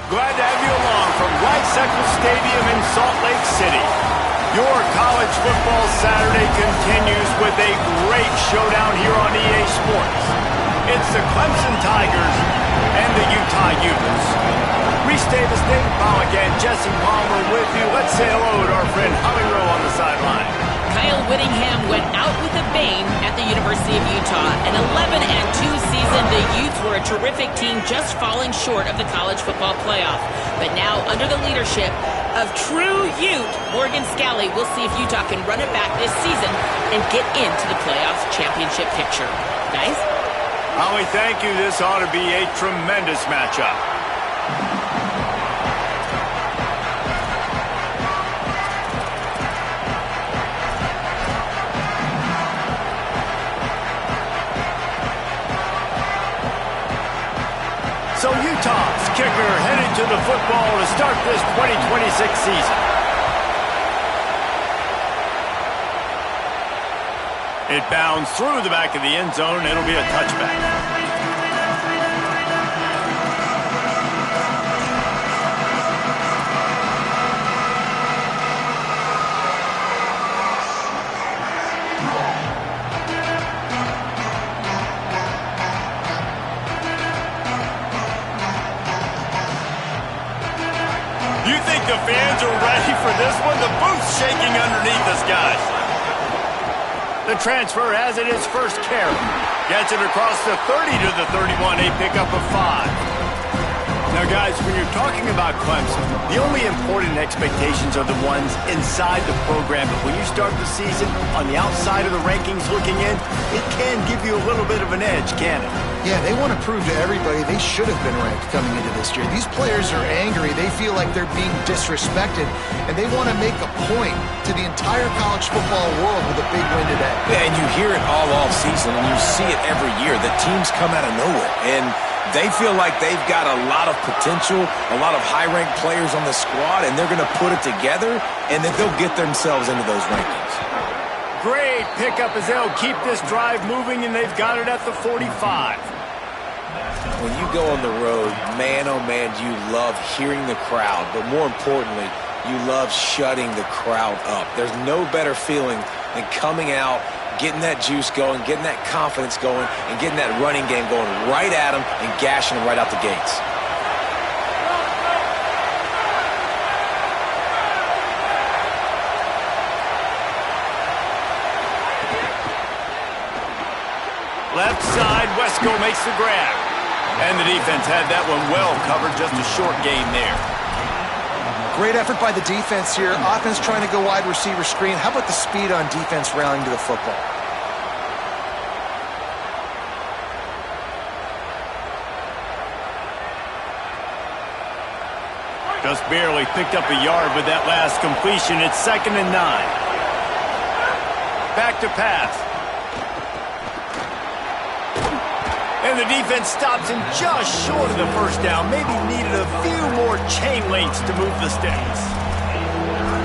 Glad to have you along from Rice Eccles Stadium in Salt Lake City. Your college football Saturday continues with a great showdown here on EA Sports. It's the Clemson Tigers and the Utah Utes. Reese Davis, David Pollack, and Jesse Palmer with you. Let's say hello to our friend Holly Rowe on the sideline. Kyle Whittingham went out with a bang at the University of Utah. An 11-2 season, the Utes were a terrific team, just falling short of the college football playoff. But now, under the leadership of true Ute, Morgan Scalley, we'll see if Utah can run it back this season and get into the playoff championship picture. Guys? Holly, thank you. This ought to be a tremendous matchup. So Utah's kicker headed to the football to start this 2026 season. It bounds through the back of the end zone. It'll be a touchback. You think the fans are ready for this one? The booth's shaking underneath us, guys. The transfer has it his first carry. Gets it across the 30 to the 31, a pickup of 5. Now, guys, when you're talking about Clemson, the only important expectations are the ones inside the program. But when you start the season on the outside of the rankings looking in, it can give you a little bit of an edge, can it? Yeah, they want to prove to everybody they should have been ranked coming into this year. These players are angry. They feel like they're being disrespected, and they want to make a point to the entire college football world with a big win today. Yeah, and you hear it all off season, and you see it every year. The teams come out of nowhere, and they feel like they've got a lot of potential, a lot of high-ranked players on the squad, and they're going to put it together, and then they'll get themselves into those rankings. Great pickup as they'll keep this drive moving, and they've got it at the 45. When you go on the road, man, oh man, you love hearing the crowd, but more importantly, you love shutting the crowd up. There's no better feeling than coming out, getting that juice going, getting that confidence going, and getting that running game going right at them and gashing them right out the gates. Left side, Wesco makes the grab. And the defense had that one well covered, just a short gain there. Great effort by the defense here. Offense trying to go wide receiver screen. How about the speed on defense rallying to the football? Just barely picked up a yard with that last completion. It's 2nd and 9. Back to pass. And the defense stops him just short of the first down. Maybe needed a few more chain links to move the sticks.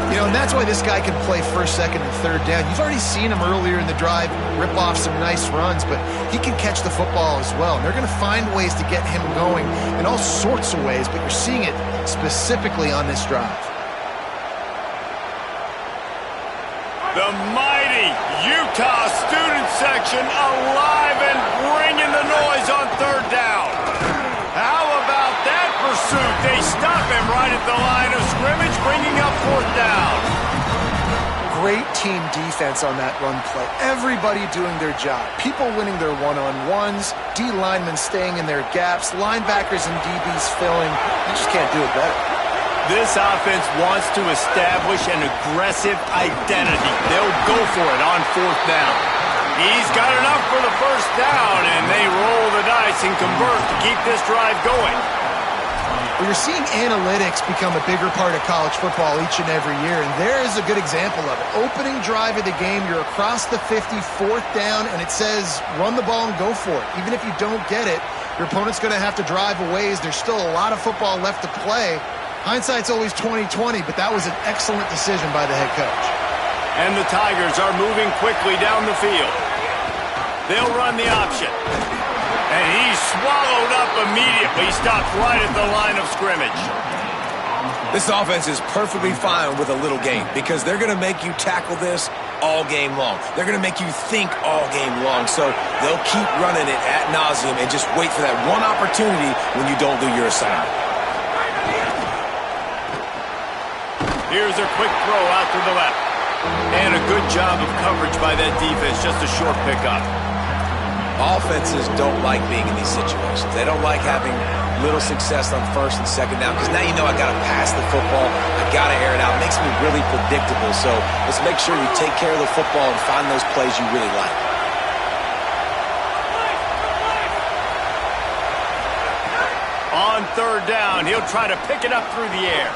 You know, and that's why this guy can play first, second, and third down. You've already seen him earlier in the drive rip off some nice runs, but he can catch the football as well. And they're going to find ways to get him going in all sorts of ways, but you're seeing it specifically on this drive. The mighty Utah student section alive and bringing the noise on 3rd down. How about that pursuit? They stop him right at the line of scrimmage, bringing up 4th down. Great team defense on that run play. Everybody doing their job. People winning their one-on-ones, D linemen staying in their gaps, linebackers and DBs filling. You just can't do it better. This offense wants to establish an aggressive identity. They'll go for it on 4th down. He's got enough for the first down, and they roll the dice and convert to keep this drive going. Well, you're seeing analytics become a bigger part of college football each and every year, and there is a good example of it. Opening drive of the game, you're across the 50, 4th down, and it says run the ball and go for it. Even if you don't get it, your opponent's going to have to drive a ways. There's still a lot of football left to play. Hindsight's always 20/20, but that was an excellent decision by the head coach. And the Tigers are moving quickly down the field. They'll run the option. And he's swallowed up immediately, stopped right at the line of scrimmage. This offense is perfectly fine with a little game because they're going to make you tackle this all game long. They're going to make you think all game long. So they'll keep running it ad nauseum and just wait for that one opportunity when you don't do your assignment. Here's a quick throw out to the left. And a good job of coverage by that defense, just a short pickup. Offenses don't like being in these situations. They don't like having little success on first and second down because now you know I got to pass the football. I got to air it out. It makes me really predictable. So let's make sure you take care of the football and find those plays you really like. On third down, he'll try to pick it up through the air.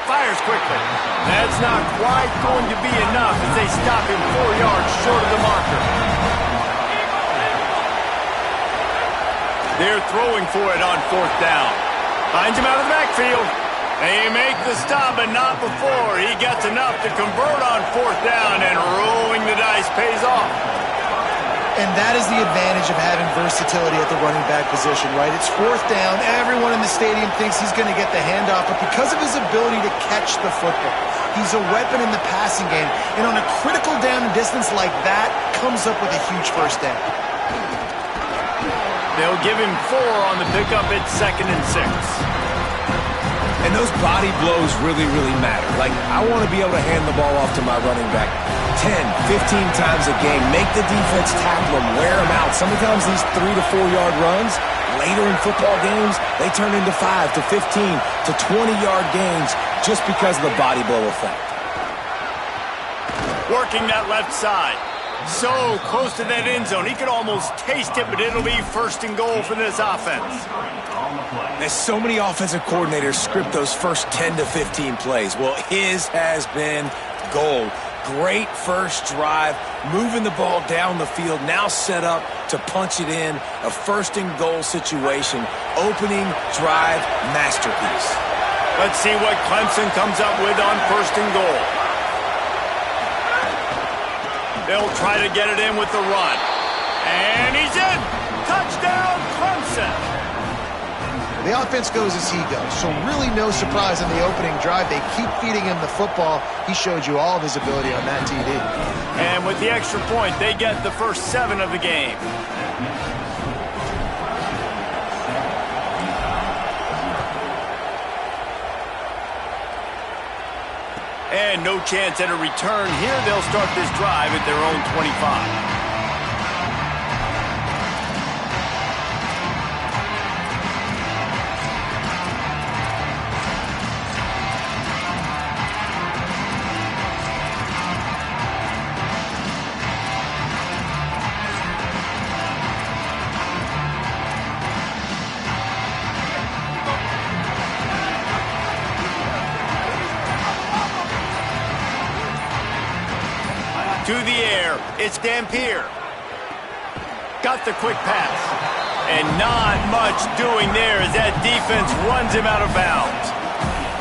Fires quickly. That's not quite going to be enough as they stop him 4 yards short of the marker. They're throwing for it on fourth down. Finds him out of the backfield. They make the stop, but not before. He gets enough to convert on fourth down, and rolling the dice pays off. And that is the advantage of having versatility at the running back position, right? It's fourth down. Everyone in the stadium thinks he's going to get the handoff, but because of his ability to catch the football, he's a weapon in the passing game. And on a critical down and distance like that, comes up with a huge first down. They'll give him 4 on the pickup at 2nd and 6. And those body blows really, really matter. Like, I want to be able to hand the ball off to my running back 10, 15 times a game. Make the defense tackle them, wear them out. Sometimes these 3 to 4 yard runs, later in football games, they turn into 5 to 15 to 20 yard gains just because of the body blow effect. Working that left side. So close to that end zone. He could almost taste it, but it'll be 1st and goal for this offense. There's so many offensive coordinators script those first 10 to 15 plays. Well, his has been gold. Great first drive, moving the ball down the field, now set up to punch it in. A 1st and goal situation. Opening drive masterpiece. Let's see what Clemson comes up with on 1st and goal. They'll try to get it in with the run. And he's in! Touchdown, Clemson! The offense goes as he goes, so really no surprise in the opening drive. They keep feeding him the football. He showed you all of his ability on that TD. And with the extra point, they get the first 7 of the game. And no chance at a return here. They'll start this drive at their own 25. To the air, it's Dampier. Got the quick pass. And not much doing there as that defense runs him out of bounds.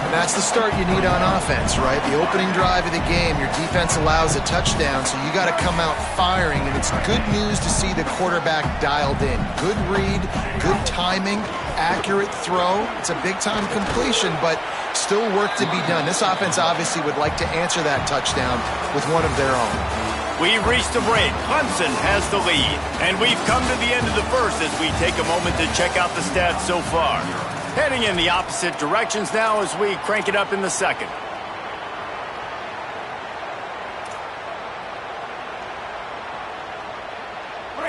And that's the start you need on offense, right? The opening drive of the game, your defense allows a touchdown, so you got to come out firing, and it's good news to see the quarterback dialed in. Good read, good timing, accurate throw. It's a big-time completion, but still work to be done. This offense obviously would like to answer that touchdown with one of their own. We've reached the break. Clemson has the lead. And we've come to the end of the first as we take a moment to check out the stats so far. Heading in the opposite directions now as we crank it up in the second.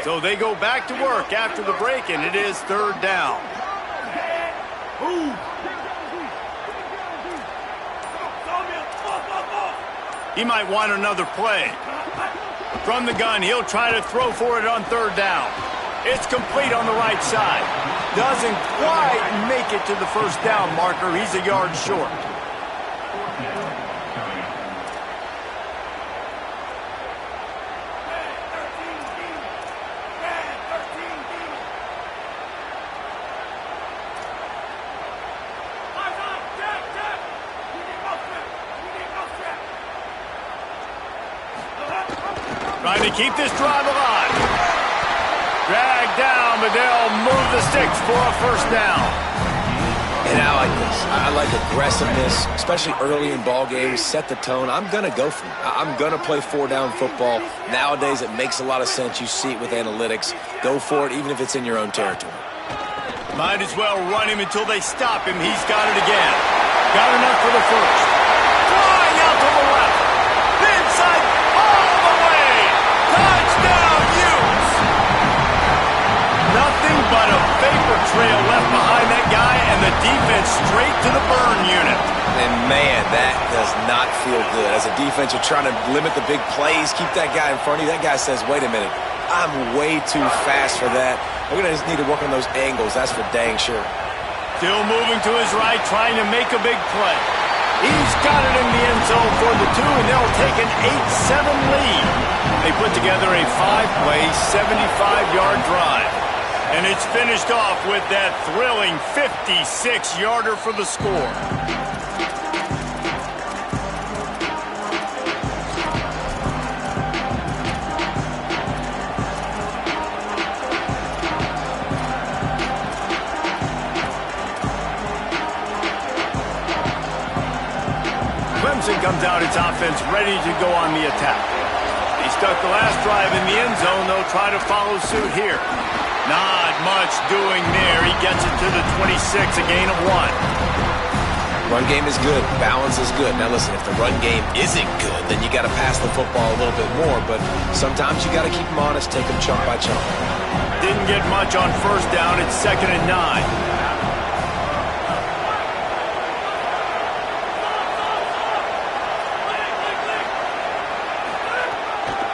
So they go back to work after the break, and it is 3rd down. He might want another play. From the gun, he'll try to throw for it on 3rd down. It's complete on the right side. Doesn't quite make it to the 1st down marker. He's a yard short. Trying to keep this drive alive. Dragged down, but they'll move the sticks for a first down. And I like this. I like aggressiveness, especially early in ball games. Set the tone. I'm going to go for it. I'm going to play four-down football. Nowadays, it makes a lot of sense. You see it with analytics. Go for it, even if it's in your own territory. Might as well run him until they stop him. He's got it again. Got enough for the first. Flying out to the left. Inside all the way. Touchdown, Utes. Nothing but a vapor trail left behind that guy, and the defense straight to the burn unit. And, man, that does not feel good. As a defense, you're trying to limit the big plays, keep that guy in front of you. That guy says, wait a minute, I'm way too fast for that. We're going to just need to work on those angles. That's for dang sure. Still moving to his right, trying to make a big play. He's got it in the end zone for the 2, and they'll take an 8-7 lead. They put together a 5-play, 75-yard drive. And it's finished off with that thrilling 56-yarder for the score. Clemson comes out its offense ready to go on the attack. He stuck the last drive in the end zone. They'll try to follow suit here. Not much doing there. He gets it to the 26, a gain of 1. Run game is good. Balance is good. Now, listen, if the run game isn't good, then you got to pass the football a little bit more. But sometimes you got to keep them honest, take them chunk by chunk. Didn't get much on first down. It's 2nd and 9.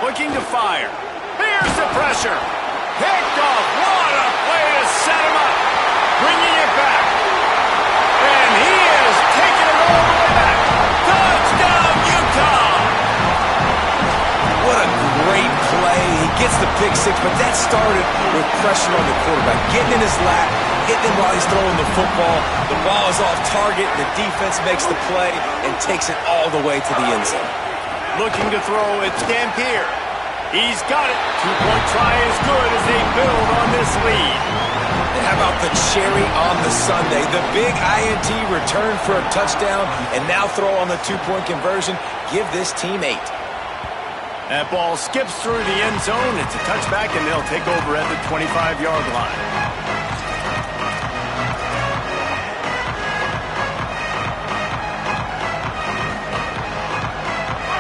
Looking to fire. Here's the pressure. Picked off. What a play to set him up. Bringing it back. And he is taking it all the way back. Touchdown, Utah. What a great play. He gets the pick six, but that started with pressure on the quarterback. Getting in his lap, hitting him while he's throwing the football. The ball is off target. The defense makes the play and takes it all the way to the end zone. Looking to throw, it's Dampier. He's got it. 2-point try is good as they build on this lead. And how about the cherry on the sundae? The big INT return for a touchdown, and now throw on the 2-point conversion. Give this team 8. That ball skips through the end zone. It's a touchback, and they'll take over at the 25-yard line.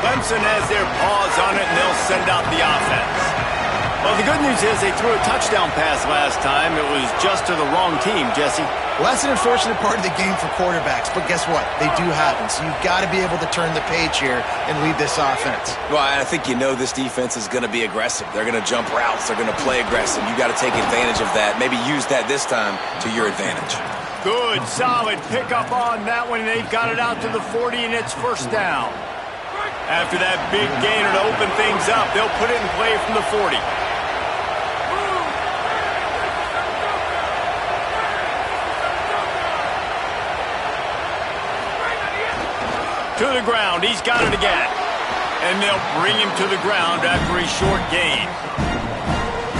Clemson has their paws on it, and they'll send out the offense. Well, the good news is they threw a touchdown pass last time. It was just to the wrong team, Jesse. Well, that's an unfortunate part of the game for quarterbacks, but guess what? They do happen, so you've got to be able to turn the page here and lead this offense. Well, I think you know this defense is going to be aggressive. They're going to jump routes. They're going to play aggressive. You've got to take advantage of that. Maybe use that this time to your advantage. Good, solid pickup on that one. They've got it out to the 40, and it's first down. After that big gainer to open things up, they'll put it in play from the 40. To the ground, he's got it again. And they'll bring him to the ground after a short gain.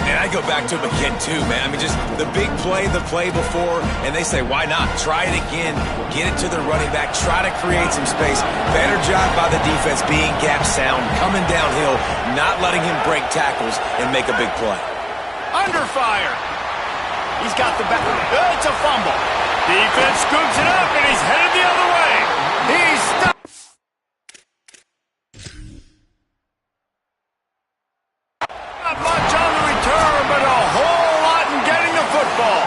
And I go back to him again, too, man. I mean, just the big play, the play before, and they say, why not? Try it again. Get it to the running back. Try to create some space. Better job by the defense being gap sound, coming downhill, not letting him break tackles and make a big play. Under fire. He's got the back. It's a fumble. Defense scoops it up, and he's headed the other way. He's stopped. Not much on the return, but a whole lot in getting the football.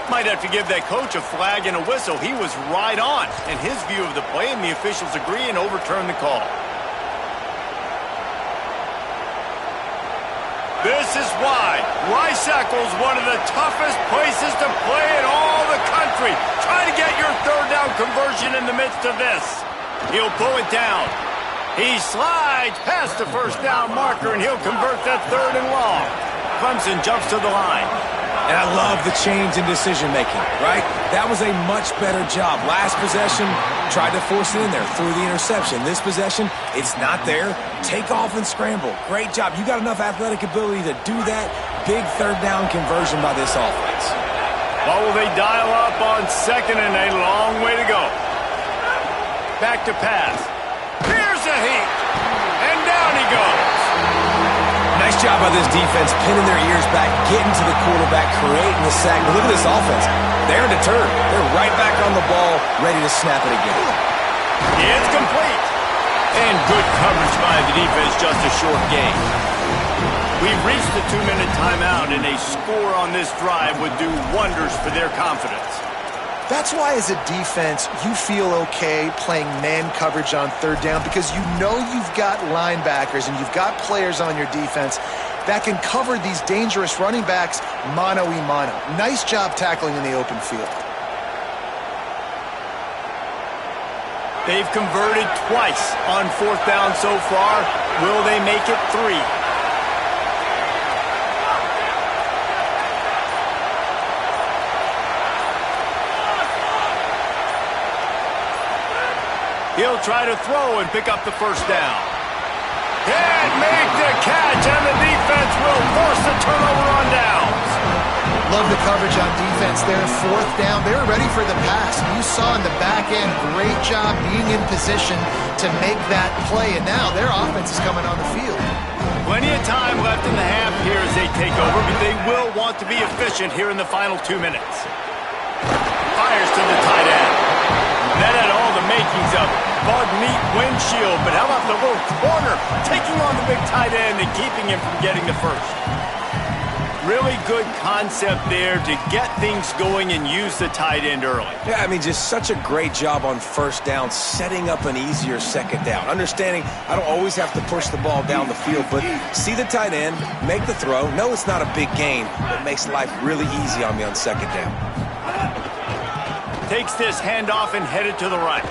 Might have to give that coach a flag and a whistle. He was right on in his view of the play, and the officials agree and overturn the call. This is why Rice-Eccles is one of the toughest places to play in all the country. Try to get your third down conversion in the midst of this. He'll pull it down. He slides past the first down marker, and he'll convert that 3rd and long. Clemson jumps to the line. And I love the change in decision-making, right? That was a much better job. Last possession, tried to force it in there, threw the interception. This possession, it's not there. Take off and scramble. Great job. You got enough athletic ability to do that. Big third down conversion by this offense. What will they dial up on second and a long way to go? Back to pass. Here's a heat. And down he goes. Nice job by this defense, pinning their ears back, getting to the quarterback, creating the sack. But look at this offense. They're deterred. They're right back on the ball, ready to snap it again. It's complete. And good coverage by the defense, just a short gain. We've reached the 2-minute timeout, and a score on this drive would do wonders for their confidence. That's why, as a defense, you feel okay playing man coverage on third down because you know you've got linebackers and you've got players on your defense that can cover these dangerous running backs mano-a-mano. Nice job tackling in the open field. They've converted twice on fourth down so far. Will they make it 3? He'll try to throw and pick up the first down. Can't make the catch, and the defense will force the turnover on downs. Love the coverage on defense there. Fourth down, they were ready for the pass. You saw in the back end, great job being in position to make that play, and now their offense is coming on the field. Plenty of time left in the half here as they take over, but they will want to be efficient here in the final 2 minutes. Fires to the tight end. That had all the makings of bug meat windshield, but how about the little corner taking on the big tight end and keeping him from getting the first? Really good concept there to get things going and use the tight end early. Yeah, I mean, just such a great job on first down, setting up an easier second down. Understanding I don't always have to push the ball down the field, but see the tight end, make the throw. No, it's not a big gain, but makes life really easy on me on second down. Takes this handoff and headed to the right.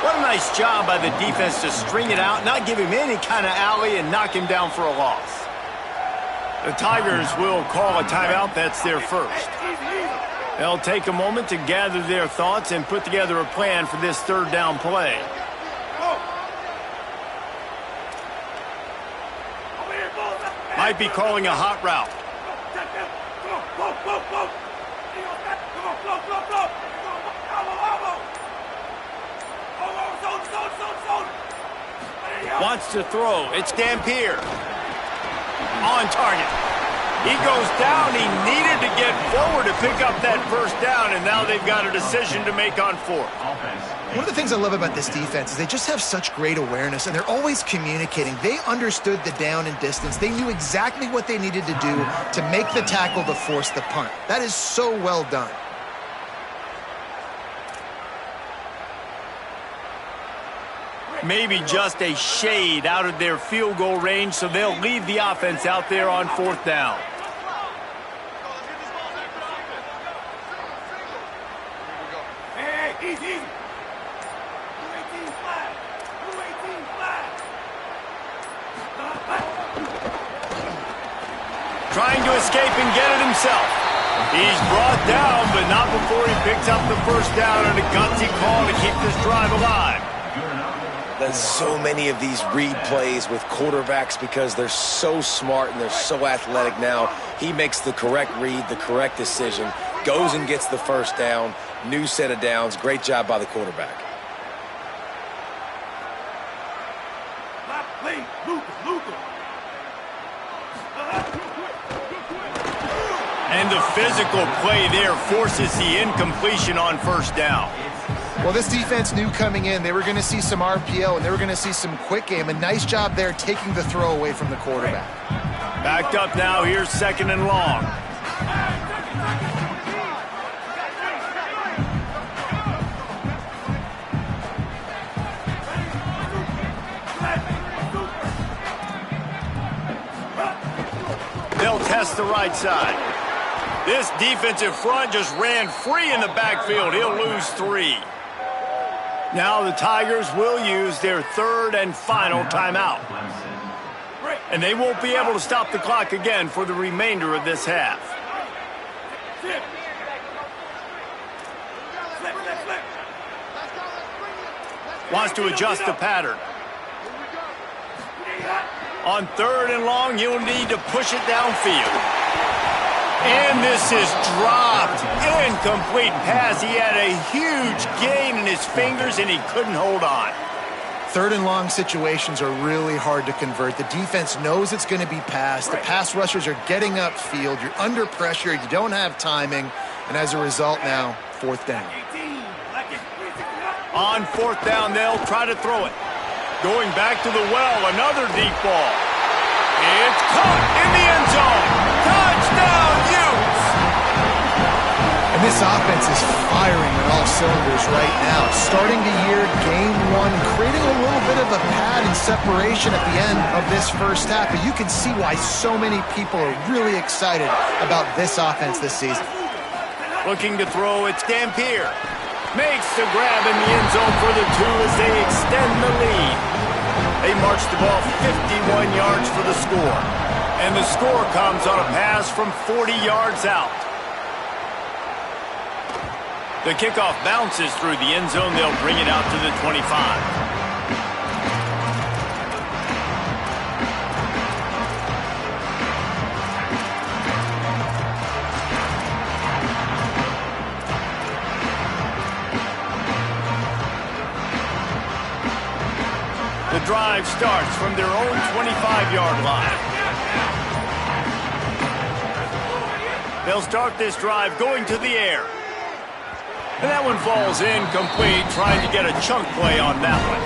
What a nice job by the defense to string it out, not give him any kind of alley, and knock him down for a loss. The Tigers will call a timeout. That's their first. They'll take a moment to gather their thoughts and put together a plan for this third down play. Might be calling a hot route. Wants to throw. It's Dampier. On target. He goes down. He needed to get forward to pick up that first down, and now they've got a decision to make on fourth. One of the things I love about this defense is they just have such great awareness, and they're always communicating. They understood the down and distance. They knew exactly what they needed to do to make the tackle to force the punt. That is so well done. Maybe just a shade out of their field goal range, so they'll leave the offense out there on fourth down. Trying to escape and get it himself. He's brought down, but not before he picks up the first down and a gutsy call to keep this drive alive. There's so many of these read plays with quarterbacks because they're so smart and they're so athletic now. He makes the correct read, the correct decision, goes and gets the first down, new set of downs. Great job by the quarterback. And the physical play there forces the incompletion on first down. Well, this defense knew coming in they were going to see some RPO and they were going to see some quick game. A nice job there taking the throw away from the quarterback. Backed up now. Here's second and long. They'll test the right side. This defensive front just ran free in the backfield. He'll lose 3. Now the Tigers will use their third and final timeout. And they won't be able to stop the clock again for the remainder of this half. Wants to adjust the pattern. On 3rd and long, he'll need to push it downfield. And this is dropped. Incomplete pass. He had a huge gain in his fingers, and he couldn't hold on. 3rd and long situations are really hard to convert. The defense knows it's going to be passed. The pass rushers are getting upfield. You're under pressure. You don't have timing. And as a result now, 4th down. On 4th down, they'll try to throw it. Going back to the well, another deep ball. It's caught in the end zone. Touchdown, Utes! And this offense is firing on all cylinders right now. Starting the year, game 1, creating a little bit of a pad and separation at the end of this first half. But you can see why so many people are really excited about this offense this season. Looking to throw, it's Dampier. Makes the grab in the end zone for the 2 as they extend the lead. They march the ball 51 yards for the score. And the score comes on a pass from 40 yards out. The kickoff bounces through the end zone. They'll bring it out to the 25. The drive starts from their own 25-yard line. They'll start this drive going to the air. And that one falls incomplete, trying to get a chunk play on that one.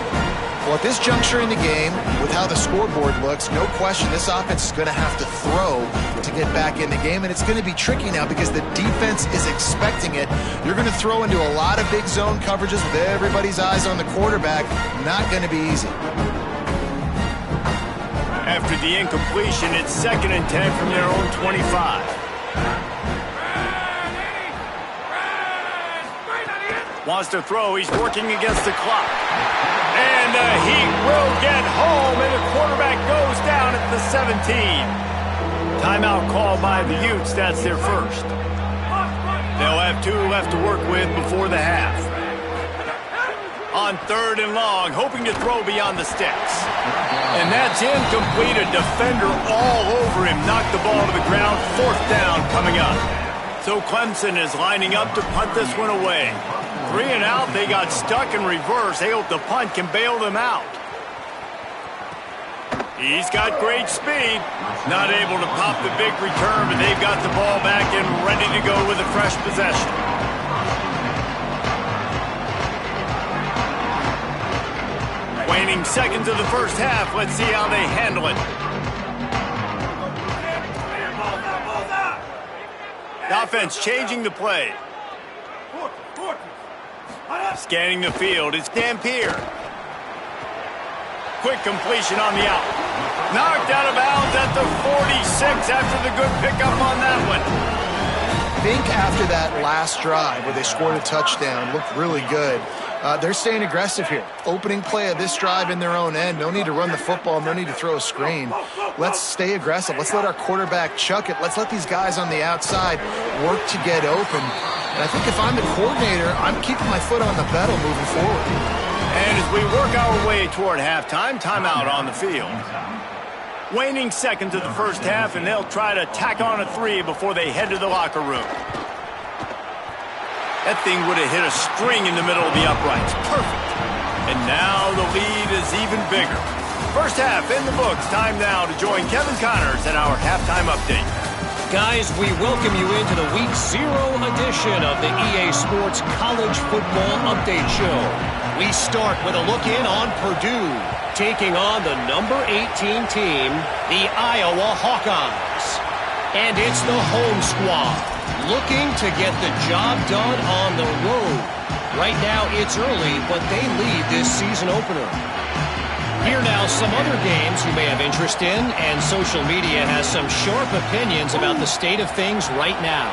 Well, at this juncture in the game, with how the scoreboard looks, no question this offense is going to have to throw to get back in the game, and it's going to be tricky now because the defense is expecting it. You're going to throw into a lot of big zone coverages with everybody's eyes on the quarterback. Not going to be easy. After the incompletion, it's 2nd and 10 from their own 25. Wants to throw. He's working against the clock. And the Heat will get home, and the quarterback goes down at the 17. Timeout call by the Utes. That's their first. They'll have 2 left to work with before the half. On 3rd and long, hoping to throw beyond the sticks. And that's incomplete. A defender all over him. Knocked the ball to the ground. 4th down coming up. So Clemson is lining up to punt this one away. 3 and out, they got stuck in reverse. They hope the punt can bail them out. He's got great speed. Not able to pop the big return, but they've got the ball back and ready to go with a fresh possession. Waning seconds of the first half. Let's see how they handle it. The offense changing the play. Scanning the field, it's Dampier. Quick completion on the out. Knocked out of bounds at the 46 after the good pickup on that one. I think after that last drive where they scored a touchdown, looked really good. They're staying aggressive here. Opening play of this drive in their own end. No need to run the football. No need to throw a screen. Let's stay aggressive. Let's let our quarterback chuck it. Let's let these guys on the outside work to get open. And I think if I'm the coordinator, I'm keeping my foot on the pedal moving forward. And as we work our way toward halftime, timeout on the field. Waning seconds of the first half, and they'll try to tack on a 3 before they head to the locker room. That thing would have hit a string in the middle of the uprights. Perfect. And now the lead is even bigger. First half in the books. Time now to join Kevin Connors in our halftime update. Guys, we welcome you into the Week 0 edition of the EA Sports College Football Update Show. We start with a look in on Purdue, taking on the number 18 team, the Iowa Hawkeyes. And it's the home squad, looking to get the job done on the road. Right now, it's early, but they lead this season opener. Here now, some other games you may have interest in, and social media has some sharp opinions about the state of things right now.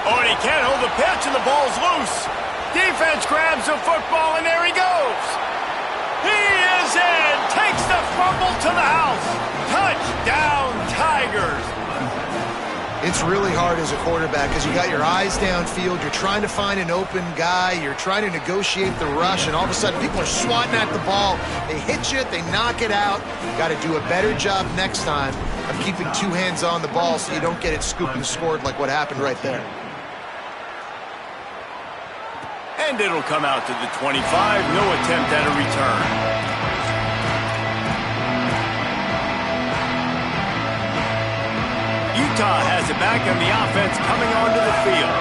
Oh, and he can't hold the pitch, and the ball's loose. Defense grabs the football, and there he goes. He is in, takes the crumble to the house. Touchdown, Tigers. It's really hard as a quarterback because you got your eyes downfield. You're trying to find an open guy. You're trying to negotiate the rush, and all of a sudden people are swatting at the ball. They hit you. They knock it out. You got to do a better job next time of keeping two hands on the ball so you don't get it scooped and scored like what happened right there. And it'll come out to the 25. No attempt at a return. Utah has it back on the offense coming onto the field.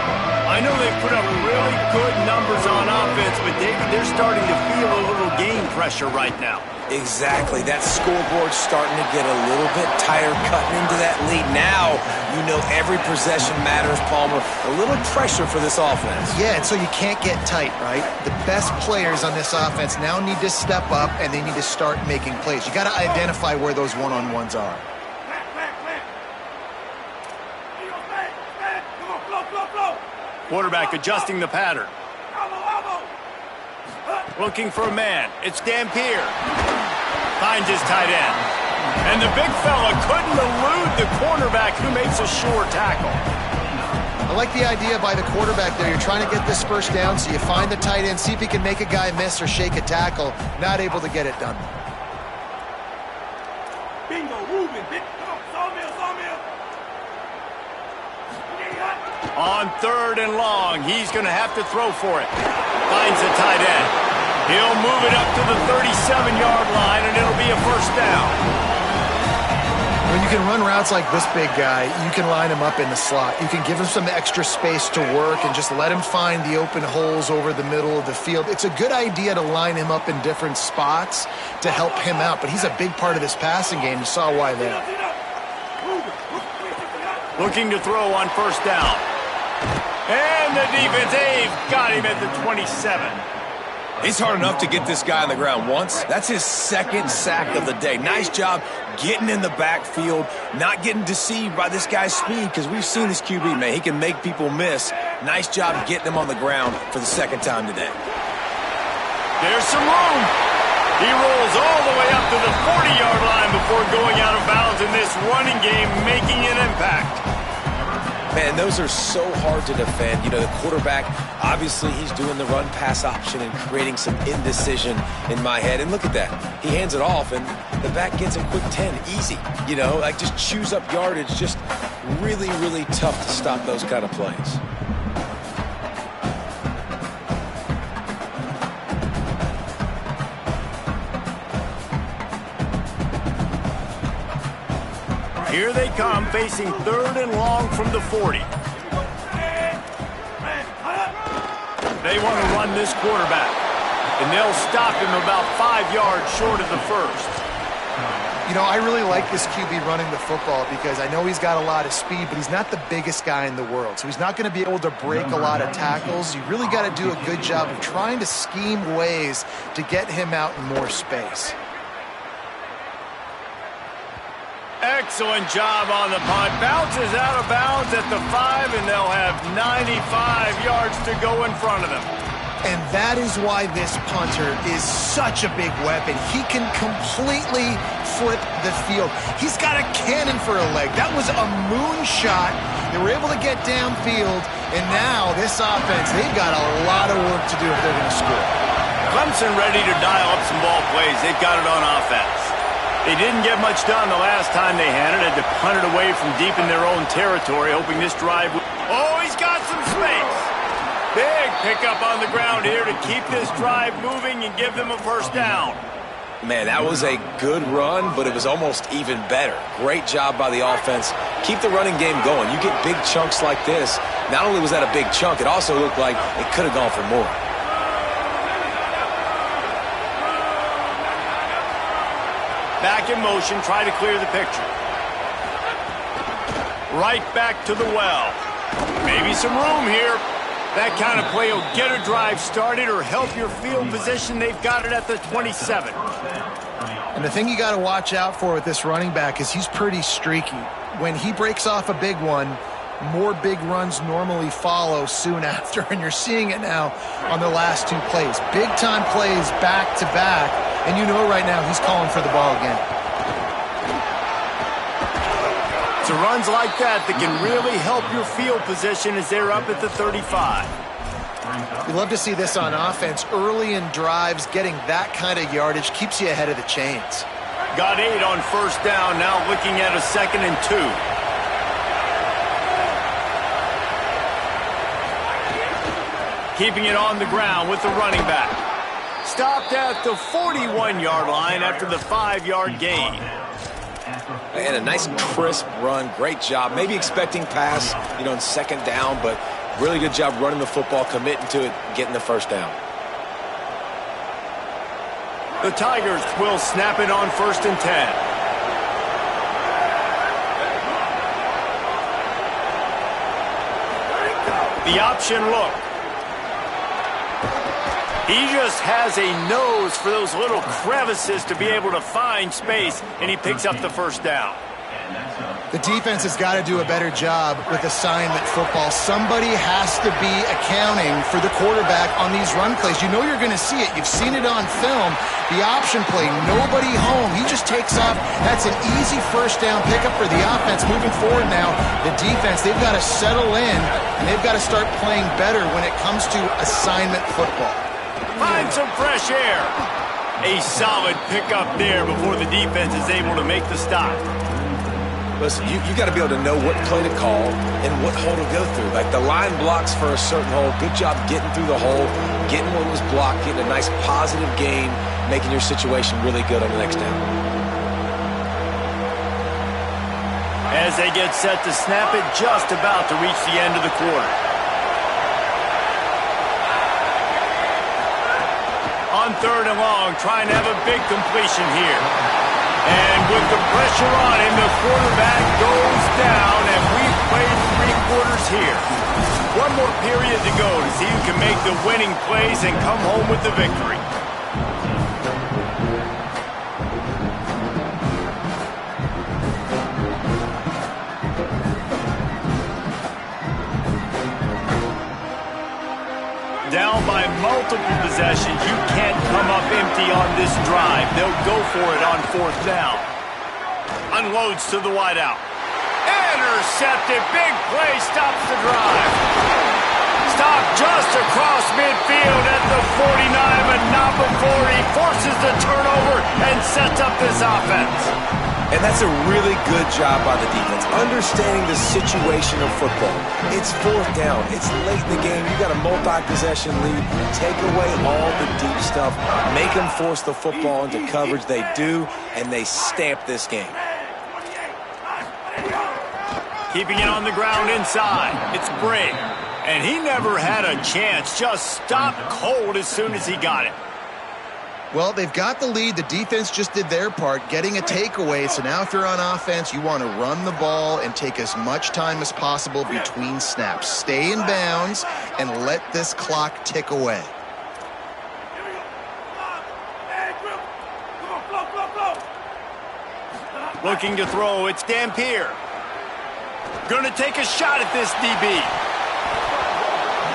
I know they've put up really good numbers on offense, but David, they're starting to feel a little game pressure right now. Exactly. That scoreboard's starting to get a little bit tighter cutting into that lead. Now, you know every possession matters, Palmer. A little pressure for this offense. Yeah, and so you can't get tight, right? The best players on this offense now need to step up, and they need to start making plays. You got to identify where those one-on-ones are. Quarterback adjusting the pattern. Looking for a man. It's Dampier. Finds his tight end. And the big fella couldn't elude the cornerback who makes a sure tackle. I like the idea by the quarterback there. You're trying to get this first down, so you find the tight end, see if he can make a guy miss or shake a tackle. Not able to get it done. Bingo, Ruben. Come on, sawmill. On 3rd and long, he's going to have to throw for it. Finds the tight end. He'll move it up to the 37-yard line, and it'll be a first down. When you can run routes like this big guy, you can line him up in the slot. You can give him some extra space to work and just let him find the open holes over the middle of the field. It's a good idea to line him up in different spots to help him out, but he's a big part of this passing game. You saw why there. Looking to throw on first down. And the defense, they've got him at the 27. It's hard enough to get this guy on the ground once. That's his second sack of the day. Nice job getting in the backfield, not getting deceived by this guy's speed, because we've seen this QB, man. He can make people miss. Nice job getting him on the ground for the second time today. There's some room. He rolls all the way up to the 40-yard line before going out of bounds in this running game, making an impact. Man, those are so hard to defend. You know, the quarterback, obviously he's doing the run-pass option and creating some indecision in my head. And look at that. He hands it off, and the back gets a quick 10. Easy. You know, like just chews up yardage. Just really, really tough to stop those kind of plays. Here they come, facing 3rd and long from the 40. They want to run this quarterback, and they'll stop him about 5 yards short of the first. You know, I really like this QB running the football because I know he's got a lot of speed, but he's not the biggest guy in the world. So he's not going to be able to break a lot of tackles. You really got to do a good job of trying to scheme ways to get him out in more space. Excellent job on the punt. Bounces out of bounds at the 5, and they'll have 95 yards to go in front of them. And that is why this punter is such a big weapon. He can completely flip the field. He's got a cannon for a leg. That was a moonshot. They were able to get downfield, and now this offense, they've got a lot of work to do if they're going to score. Clemson ready to dial up some ball plays. They've got it on offense. They didn't get much done the last time they had it. Had to punt it away from deep in their own territory, hoping this drive would... Oh, he's got some space. Big pickup on the ground here to keep this drive moving and give them a first down. Man, that was a good run, but it was almost even better. Great job by the offense. Keep the running game going. You get big chunks like this. Not only was that a big chunk, it also looked like it could have gone for more. Back in motion, try to clear the picture. Right back to the well. Maybe some room here. That kind of play will get a drive started or help your field position. They've got it at the 27. And the thing you got to watch out for with this running back is he's pretty streaky. When he breaks off a big one, more big runs normally follow soon after, and you're seeing it now on the last 2 plays. Big-time plays back-to-back, and you know right now he's calling for the ball again. It's the runs like that that can really help your field position as they're up at the 35. We love to see this on offense. Early in drives, getting that kind of yardage keeps you ahead of the chains. Got 8 on first down, now looking at a 2nd and 2. Keeping it on the ground with the running back. Stopped at the 41-yard line after the 5-yard gain. And a nice crisp run. Great job. Maybe expecting pass, in 2nd down, but really good job running the football, committing to it, getting the first down. The Tigers will snap it on 1st and 10. The option look. He just has a nose for those little crevices to be able to find space, and he picks up the first down. The defense has got to do a better job with assignment football. Somebody has to be accounting for the quarterback on these run plays. You know you're going to see it. You've seen it on film. The option play, nobody home. He just takes off. That's an easy first down pickup for the offense. Moving forward now, the defense, they've got to settle in, and they've got to start playing better when it comes to assignment football. Find some fresh air. A solid pickup there before the defense is able to make the stop. Listen, you got to be able to know what play to call and what hole to go through. Like the line blocks for a certain hole. Good job getting through the hole, getting what was blocked, getting a nice positive gain, making your situation really good on the next down. As they get set to snap it, just about to reach the end of the quarter. On 3rd and long, trying to have a big completion here. And with the pressure on him, the quarterback goes down, and we've played 3 quarters here. One more period to go to see who can make the winning plays and come home with the victory. Down by multiple possessions, you can't come up empty on this drive. They'll go for it on 4th down. Unloads to the wideout. Intercepted. Big play stops the drive. Stopped just across midfield at the 49, but not before he forces the turnover and sets up this offense. And that's a really good job by the defense, understanding the situation of football. It's 4th down. It's late in the game. You got a multi-possession lead. Take away all the deep stuff. Make them force the football into coverage. They do, and they stamp this game. Keeping it on the ground inside. It's Briggs. And he never had a chance. Just stopped cold as soon as he got it. Well, they've got the lead. The defense just did their part, getting a takeaway. So now if you're on offense, you want to run the ball and take as much time as possible between snaps. Stay in bounds and let this clock tick away. Looking to throw, it's Dampier. Going to take a shot at this DB.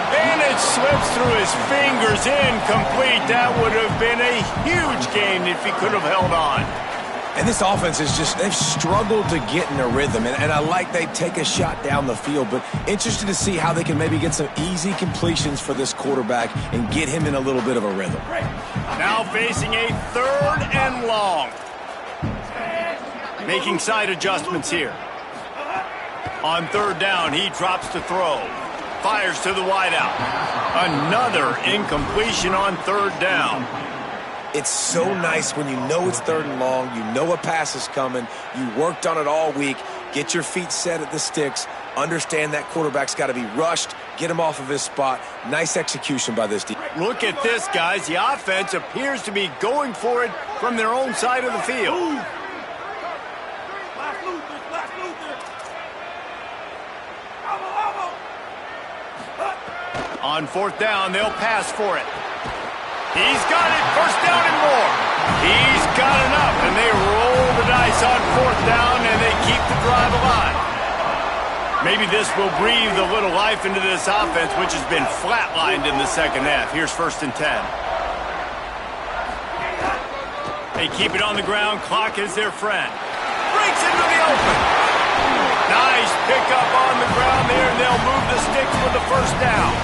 And it slips through his fingers, incomplete. That would have been a huge gain if he could have held on. And this offense is just, they've struggled to get in a rhythm. And I like they take a shot down the field, but interested to see how they can maybe get some easy completions for this quarterback and get him in a little bit of a rhythm. Now facing a 3rd and long. Making side adjustments here. On 3rd down, he drops to throw. Fires to the wideout. Another incompletion on 3rd down. It's so nice when you know it's 3rd and long, you know a pass is coming, you worked on it all week, get your feet set at the sticks, understand that quarterback's got to be rushed, get him off of his spot. Nice execution by this defense. Look at this, guys. The offense appears to be going for it from their own side of the field. On 4th down, they'll pass for it. He's got it. 1st down and more. He's got enough, and they roll the dice on 4th down, and they keep the drive alive. Maybe this will breathe a little life into this offense, which has been flatlined in the 2nd half. Here's 1st and 10. They keep it on the ground. Clock is their friend. Breaks into the open. they'll move the sticks for the first down.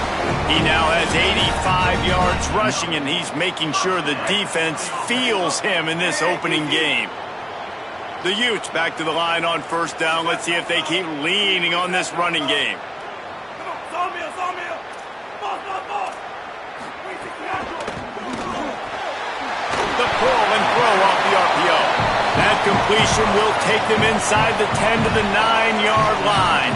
He now has 85 yards rushing, and he's making sure the defense feels him in this opening game. The Utes back to the line on first down. Let's see if they keep leaning on this running game. The pull and throw off the RPO. That completion will take them inside the 10 to the 9-yard line.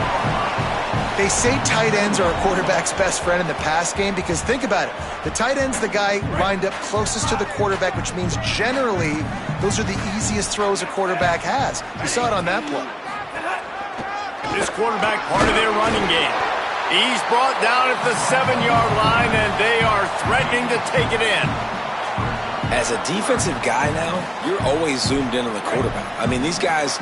They say tight ends are a quarterback's best friend in the pass game because think about it. The tight end's the guy lined up closest to the quarterback, which means generally those are the easiest throws a quarterback has. You saw it on that play. This quarterback part of their running game. He's brought down at the 7-yard line, and they are threatening to take it in. As a defensive guy now, you're always zoomed in on the quarterback. I mean, these guys,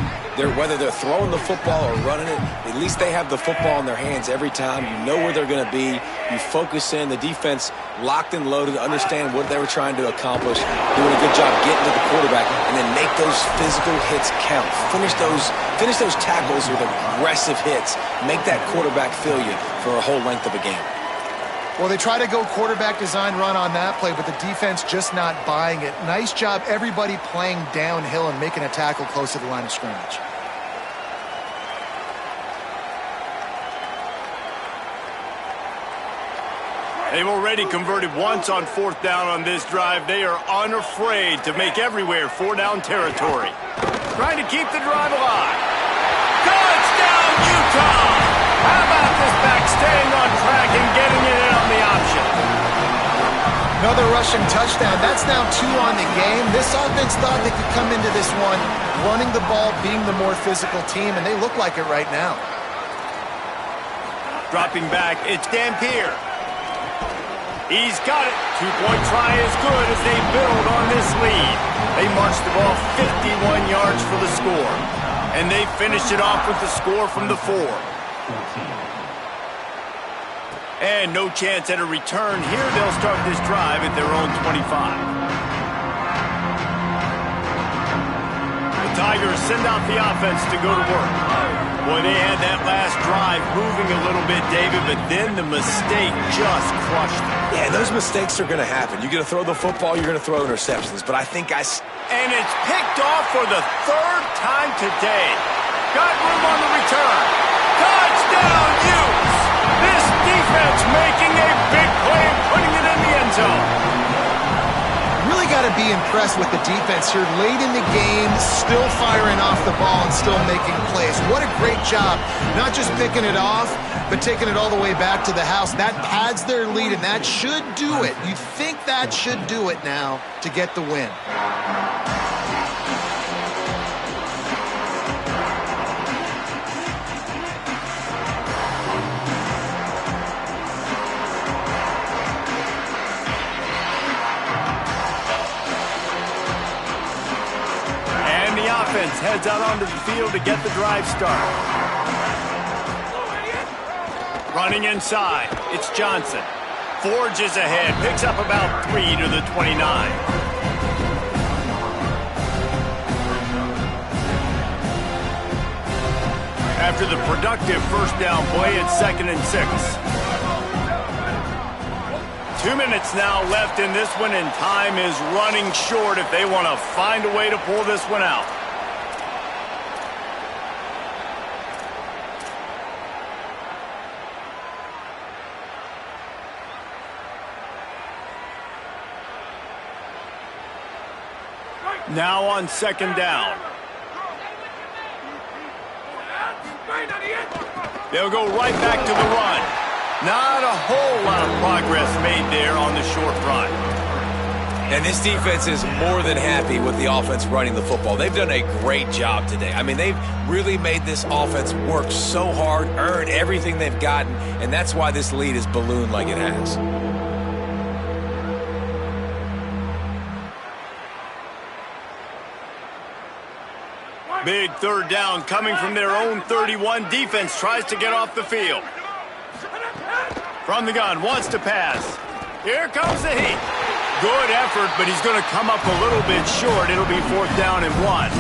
whether they're throwing the football or running it, at least they have the football in their hands every time. You know where they're going to be. You focus in. The defense locked and loaded, understand what they were trying to accomplish, doing a good job getting to the quarterback, and then make those physical hits count. Finish those tackles with aggressive hits. Make that quarterback feel you for a whole length of a game. Well, they try to go quarterback design run on that play, but the defense just not buying it. Nice job, everybody playing downhill and making a tackle close to the line of scrimmage. They've already converted once on fourth down on this drive. They are unafraid to make everywhere four-down territory. Trying to keep the drive alive. Touchdown, Utah! How about this back staying on track and getting it in on the option? Another rushing touchdown. That's now 2 on the game. This offense thought they could come into this one running the ball, being the more physical team, and they look like it right now. Dropping back, it's Dampier. He's got it. 2-point try is good as they build on this lead. They marched the ball 51 yards for the score. And they finished it off with the score from the 4. And no chance at a return. Here they'll start this drive at their own 25. The Tigers send out the offense to go to work. Boy, they had that last drive moving a little bit, David, but then the mistake just crushed them. Yeah, those mistakes are going to happen. You're going to throw the football, you're going to throw interceptions. But I think And it's picked off for the 3rd time today. Got room on the return. Touchdown, Utes! This defense making a big play and putting it in the end zone. Really got to be impressed with the defense here late in the game, still firing off the ball and still making plays. What a great job, not just picking it off, but taking it all the way back to the house. That pads their lead, and that should do it. You think that should do it now to get the win. Offense heads out onto the field to get the drive started. Running inside, it's Johnson. Forges ahead, picks up about 3 to the 29. After the productive first down play, it's 2nd and 6. 2 minutes now left in this one, and time is running short if they want to find a way to pull this one out. Now on 2nd down. They'll go right back to the run. Not a whole lot of progress made there on the short run. And this defense is more than happy with the offense running the football. They've done a great job today. I mean, they've really made this offense work so hard, earn everything they've gotten, and that's why this lead is ballooned like it has. Big 3rd down coming from their own 31. Defense tries to get off the field. From the gun, wants to pass. Here comes the heat. Good effort, but he's going to come up a little bit short. It'll be 4th down and 1.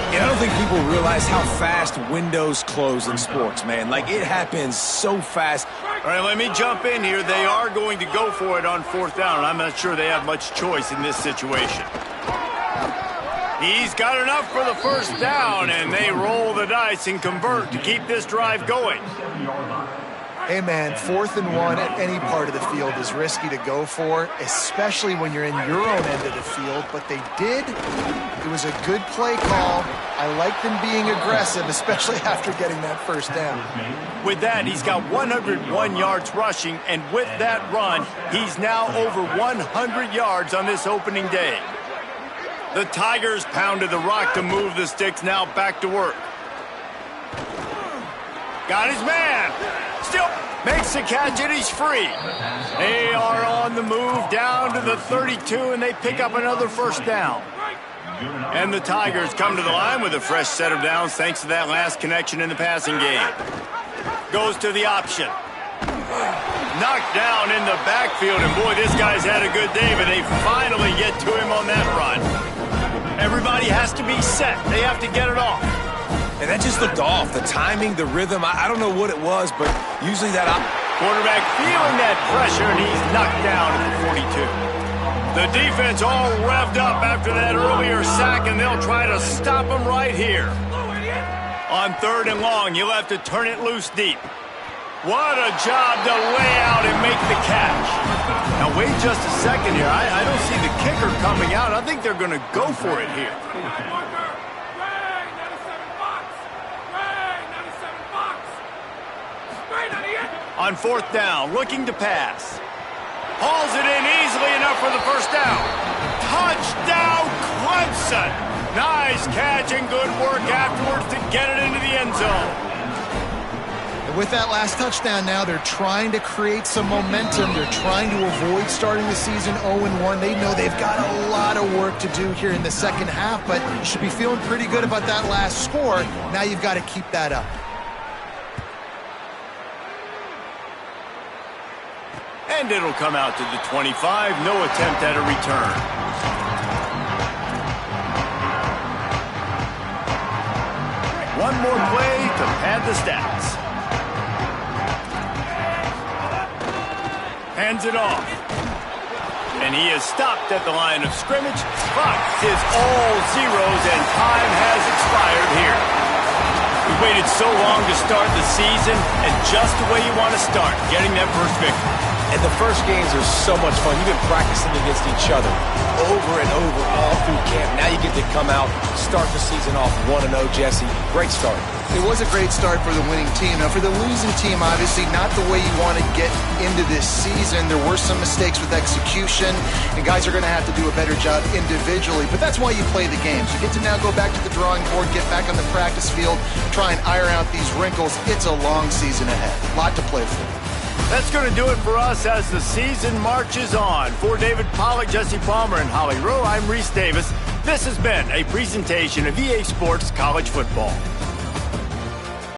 And I don't think people realize how fast windows close in sports, man. Like, it happens so fast. All right, let me jump in here. They are going to go for it on 4th down, and I'm not sure they have much choice in this situation. He's got enough for the 1st down, and they roll the dice and convert to keep this drive going. Hey, man, 4th and 1 at any part of the field is risky to go for, especially when you're in your own end of the field. But they did. It was a good play call. I like them being aggressive, especially after getting that 1st down. With that, he's got 101 yards rushing, and with that run, he's now over 100 yards on this opening day. The Tigers pounded the rock to move the sticks, now back to work. Got his man. Still makes the catch, and he's free. They are on the move down to the 32, and they pick up another 1st down. And the Tigers come to the line with a fresh set of downs thanks to that last connection in the passing game. Goes to the option. Knocked down in the backfield, and boy, this guy's had a good day, but they finally get to him on that run. Everybody has to be set. They have to get it off. And that just looked off. The timing, the rhythm, I don't know what it was, but usually that... Quarterback feeling that pressure, and he's knocked down at the 42. The defense all revved up after that earlier sack, and they'll try to stop him right here. On 3rd and long, you'll have to turn it loose deep. What a job to lay out and make the catch. Now, wait just a second here. I don't see the kicker coming out. I think they're going to go for it here. On 4th down, looking to pass. Hauls it in easily enough for the 1st down. Touchdown, Clemson! Nice catch and good work afterwards to get it into the end zone. And with that last touchdown now, they're trying to create some momentum. They're trying to avoid starting the season 0-1. They know they've got a lot of work to do here in the 2nd half, but you should be feeling pretty good about that last score. Now you've got to keep that up. And it'll come out to the 25. No attempt at a return. One more play to pad the stats. Hands it off. And he is stopped at the line of scrimmage. Clock is all zeros, and time has expired here. We waited so long to start the season, and just the way you want to start, getting that first victory. And the first games are so much fun. You've been practicing against each other over and over all through camp. Now you get to come out, start the season off 1-0, Jesse. Great start. It was a great start for the winning team. Now, for the losing team, obviously not the way you want to get into this season. There were some mistakes with execution, and guys are going to have to do a better job individually. But that's why you play the games. You get to now go back to the drawing board, get back on the practice field, try and iron out these wrinkles. It's a long season ahead. A lot to play for. That's going to do it for us as the season marches on. For David Pollack, Jesse Palmer, and Holly Rowe, I'm Reese Davis. This has been a presentation of EA Sports College Football.